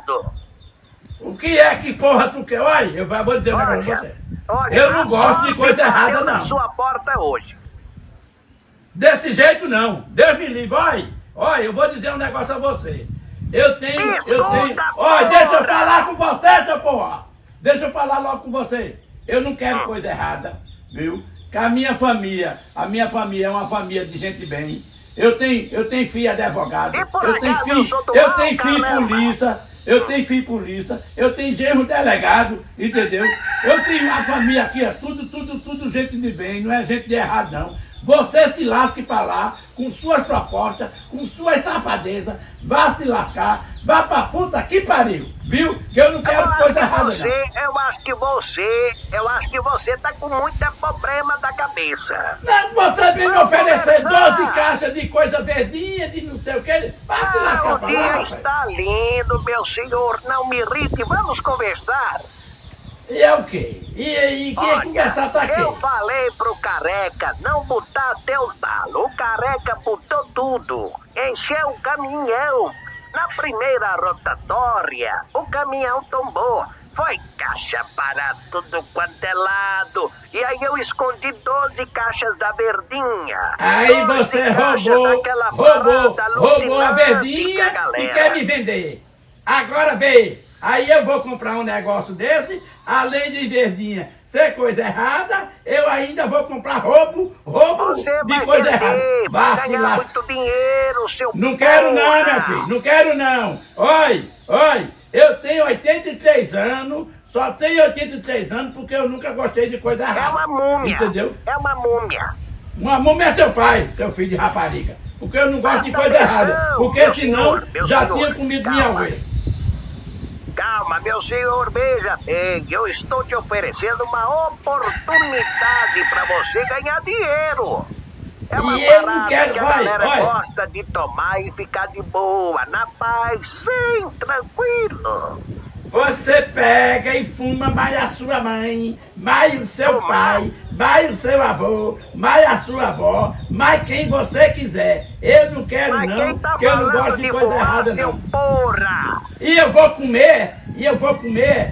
safado. O que é que porra tu quer? Olha, vou dizer um negócio pra você. Olha, Eu não gosto de coisa errada, bateu na não. sua porta hoje. Desse jeito não. Deus me livre. Olha, eu vou dizer um negócio a você. Eu tenho. Olha, deixa eu falar com você, seu porra. Deixa eu falar logo com você. Eu não quero coisa errada, viu? Que a minha família é uma família de gente bem. Eu tenho filha de advogado. Eu tenho filho polícia, eu tenho genro delegado, entendeu? Eu tenho a família aqui, é tudo gente de bem, não é gente de errado não. Você se lasque pra lá, com suas propostas, com suas safadezas, vá se lascar, vá pra puta que pariu, viu? Que eu não quero coisa errada não. Eu acho que você tá com muito problema da cabeça. Não, você vem me oferecer 12 caixas de coisa verdinha, de não sei o que, vá se lascar pra lá. O dia está lindo, meu senhor, não me irrite, vamos conversar. E é o quê? E quem conversar pra quê? Eu falei pro Careca não botar teu talo. O Careca botou tudo. Encheu o caminhão. Na primeira rotatória, o caminhão tombou. Foi caixa para tudo quanto é lado. E aí eu escondi 12 caixas da verdinha. Aí você roubou a verdinha e quer me vender. Agora vê, aí eu vou comprar um negócio desse, além de verdinha ser coisa errada, eu ainda vou comprar roubo de coisa errada. Vai ganhar muito dinheiro, seu Não quero não, meu filho, não quero não. Olha, eu tenho 83 anos, só tenho 83 anos porque eu nunca gostei de coisa errada. É uma múmia. Entendeu? É uma múmia. Uma múmia é seu pai, seu filho de rapariga. Porque eu não gosto de coisa errada. Porque senão já tinha comido minha ovelha. Calma, meu senhor, veja bem, eu estou te oferecendo uma oportunidade para você ganhar dinheiro. É uma parada que a galera gosta de tomar e ficar de boa, na paz, sim, tranquilo. Você pega e fuma mais a sua mãe, mais o seu pai, mais o seu avô, mais a sua avó, mais quem você quiser. Eu não quero não, porque eu não gosto de coisa errada não. Porra. E eu vou comer, e eu vou vender.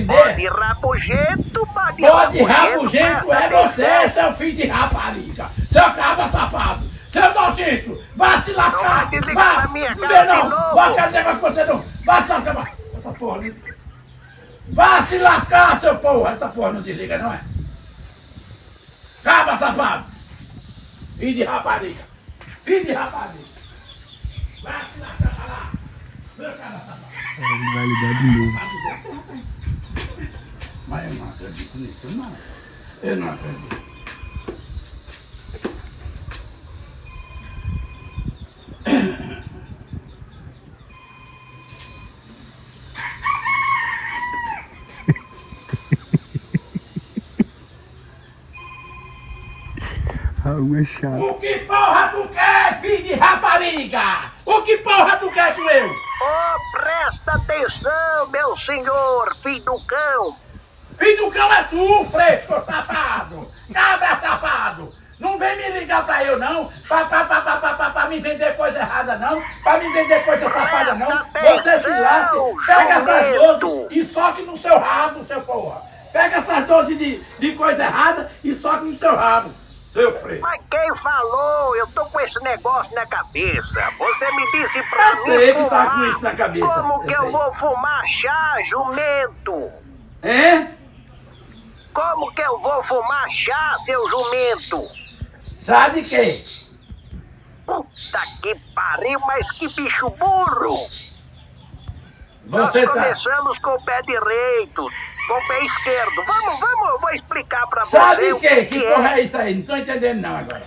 Pode rabugento, Pode rabugento é você, seu filho de rapariga. Seu cabra safado, seu nojento, vá se lascar. Vá, não vê não, vá aquele negócio com você não. Vá se lascar, essa porra não... Vá se lascar, seu porra. Essa porra não desliga, não é? Cabra safado. Filho de rapariga. Vá se lascar pra lá. Meu cabra safado. Ele vai ligar de novo. Mas eu não acredito nisso, não. Eu não acredito. Raul é chato. O que porra tu quer, filho de rapariga? O que porra tu quer com eu? Presta atenção, meu senhor, filho do cão. Filho do cão é tu, fresco safado! Cabra safado! Não vem me ligar pra eu não, pra me vender coisa errada não, pra me vender coisa safada não. Você se lasca, pega essas 12 e soque no seu rabo, seu porra. Pega essas 12 de coisa errada e soque no seu rabo, seu fresco. Mas quem falou? Eu tô com esse negócio na cabeça. Você me disse pra mim Você que fumar. tá com isso na cabeça. Como que eu vou fumar chá, jumento? Hein? Como que eu vou fumar chá, seu jumento? Chá de quê? Puta que pariu, mas que bicho burro! Nós Você começamos com o pé direito, com o pé esquerdo. Vamos, eu vou explicar pra Chá você de o quê? que Que porra é isso aí? Não tô entendendo não agora.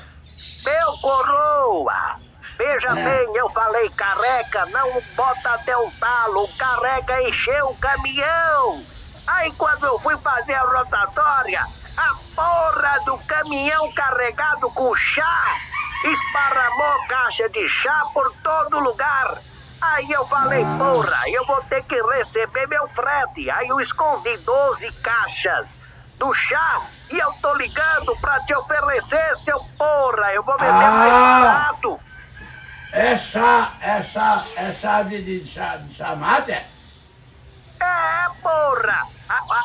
Meu coroa! Veja bem, eu falei Careca, não bota até o talo. O Careca encheu o caminhão. Aí quando eu fui fazer a rotatória, a porra do caminhão carregado com chá esparramou caixa de chá por todo lugar. Aí eu falei, porra, eu vou ter que receber meu frete. Aí eu escondi 12 caixas do chá e eu tô ligando pra te oferecer, seu porra. Eu vou vender mais barato. É chá de chamate? É, porra!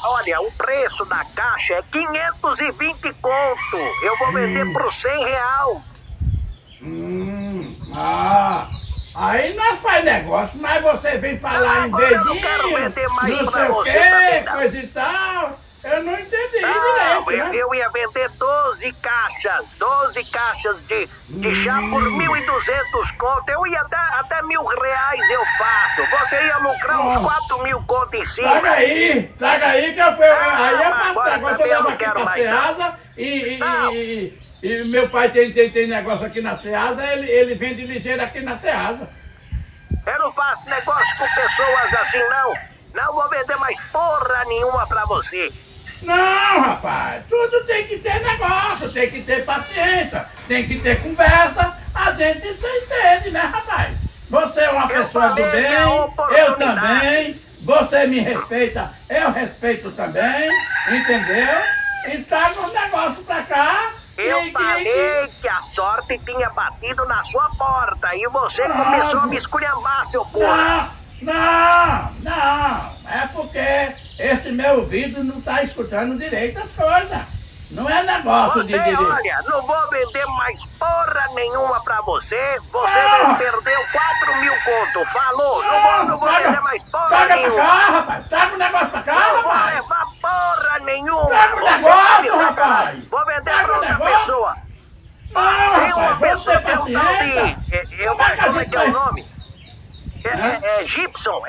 Olha, o preço da caixa é 520 conto. Eu vou vender por 100 real. Aí nós faz negócio, mas você vem falar em Agora eu não quero vender mais não pra sei o você quê, também, não. coisa e tal. Eu não entendi Não, direito, né? eu ia vender 12 caixas de chá por 1.200 conto. Eu ia até R$1.000 eu faço. Você ia lucrar uns 4.000 conto em cima. Traga aí que aí eu faço agora negócio, eu também eu levo não aqui quero pra mais, não. Ceasa e meu pai tem negócio aqui na Ceasa, ele vende ligeiro aqui na Ceasa. Eu não faço negócio com pessoas assim, não. Não vou vender mais porra nenhuma pra você. Não, rapaz, tudo tem que ter negócio, tem que ter paciência, tem que ter conversa, a gente se entende, né, rapaz? Você é uma pessoa do bem, eu também, você me respeita, eu respeito também, entendeu? E traga um negócio pra cá. Eu falei que a sorte tinha batido na sua porta e você começou a me esculhambar, seu porra. Não, é porque esse meu ouvido não tá escutando direito as coisas. Não é negócio de direito. Olha, não vou vender mais porra nenhuma pra você. Você perdeu 4.000 conto. Falou, não vou vender mais porra nenhuma. Traga pra cá, rapaz. Traga um negócio pra cá, Não vou rapaz. levar porra nenhuma. Traga um negócio, rapaz. Vou vender Traga pra um outra negócio. pessoa. Não, Tem uma rapaz, vamos pessoa ter que é um tal paciência. de... Como é que é o nome? É Gibson.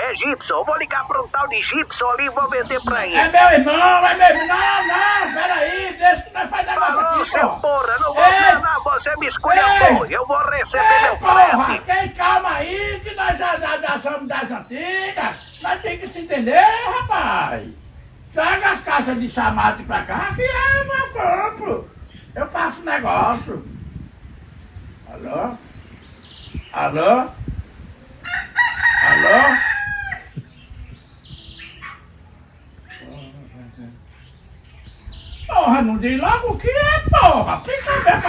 Eu vou ligar pra um tal de Gibson ali e vou vender pra ele. É meu irmão. Não, peraí, deixa que nós faz negócio Falou, aqui, seu pô. porra, não vou não, você me esculhambou. Eu vou receber meu Porra, frete. calma aí, que nós já somos das antigas. Nós temos que se entender, rapaz. Traga as caixas de chamate pra cá, que eu compro. Eu faço negócio. Alô? Porra, não diz logo o que é, porra. Fica bem.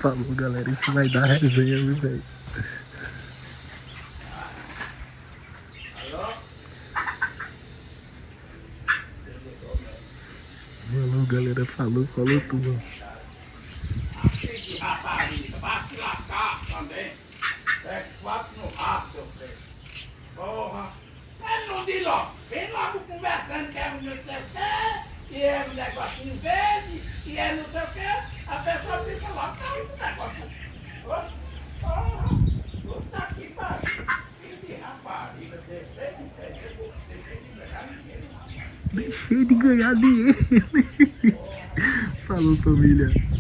Falou, galera. Isso vai dar resenha, viu, velho? Falou, galera. Falou tudo. Rapariga, vai se lascar também. É 4 no rabo, seu filho. Porra. Mas não diz logo. Vem logo conversando que é não sei o quê, que é um negocinho verde, que é não sei o quê. A pessoa fica logo caindo no negócio. Oxe, porra. Puta que pariu. Filho de rapariga, deixei de ganhar dinheiro. Deixei de ganhar dinheiro. Falou, família.